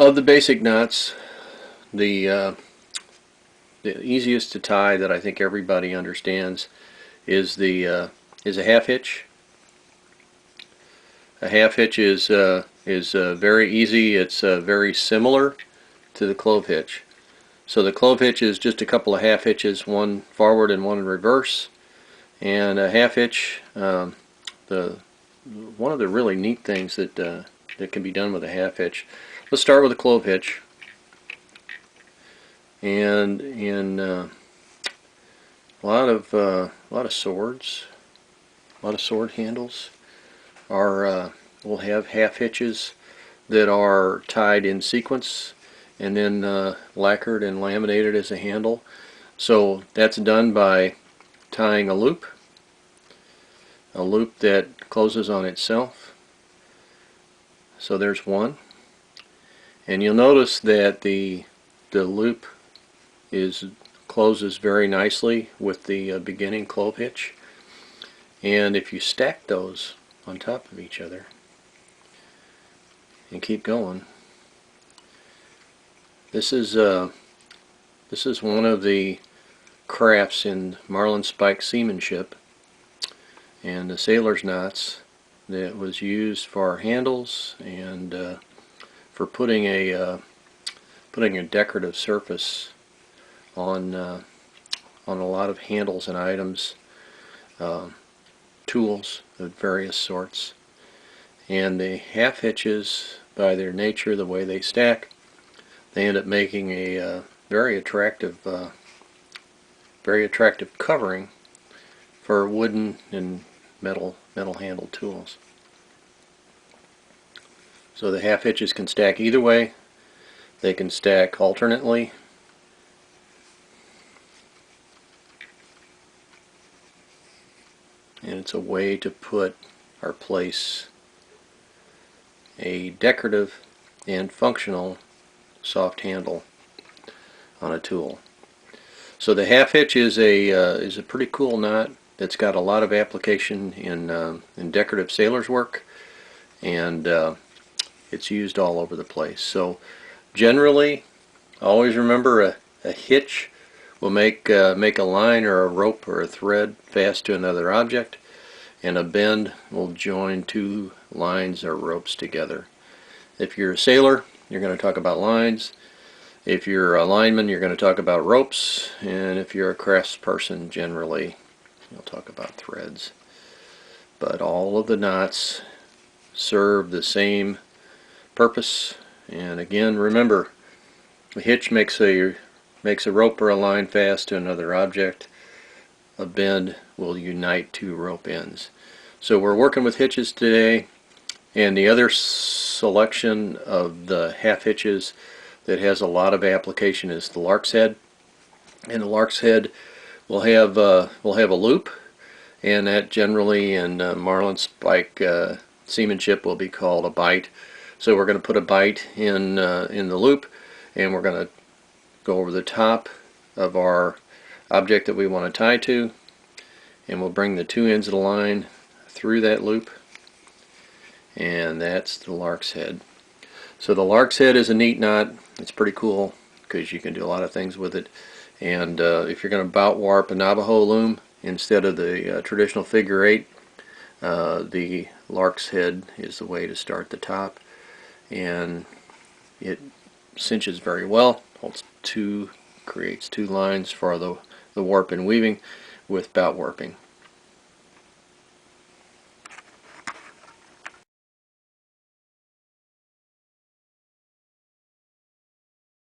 Of the basic knots, the easiest to tie that I think everybody understands is a half hitch. A half hitch is very easy. It's very similar to the clove hitch. So the clove hitch is just a couple of half hitches, one forward and one in reverse. And a half hitch, the one of the really neat things that can be done with a half hitch. Let's start with a clove hitch. And in a lot of swords, a lot of sword handles will have half hitches that are tied in sequence and then lacquered and laminated as a handle. So that's done by tying a loop that closes on itself. So there's one, and you'll notice that the loop closes very nicely with the beginning clove hitch, and if you stack those on top of each other and keep going, this is one of the crafts in marlin spike seamanship and the sailor's knots that was used for handles and for putting a decorative surface on a lot of handles and items, tools of various sorts. And the half hitches, by their nature, the way they stack, they end up making a very attractive covering for wooden and metal handled tools. So the half hitches can stack either way. They can stack alternately. And it's a way to put or place a decorative and functional soft handle on a tool. So the half hitch is a pretty cool knot that's got a lot of application in decorative sailor's work, and it's used all over the place. So generally, always remember a hitch will make a line or a rope or a thread fast to another object, and a bend will join two lines or ropes together. If you're a sailor, you're going to talk about lines. If you're a lineman, you're going to talk about ropes. And if you're a craftsperson, generally, you'll talk about threads. But all of the knots serve the same purpose. And again, remember, a hitch makes a rope or a line fast to another object. A bend will unite two rope ends. So we're working with hitches today, and the other selection of the half hitches that has a lot of application is the lark's head. And the lark's head will have a loop, and that generally in marlin spike seamanship will be called a bight. So we're going to put a bight in the loop, and we're going to go over the top of our object that we want to tie to, and we'll bring the two ends of the line through that loop, and that's the lark's head. So the lark's head is a neat knot. It's pretty cool because you can do a lot of things with it. And if you're going to bout warp a Navajo loom instead of the traditional figure eight, the lark's head is the way to start the top, and it cinches very well. Creates two lines for the warp and weaving with bout warping.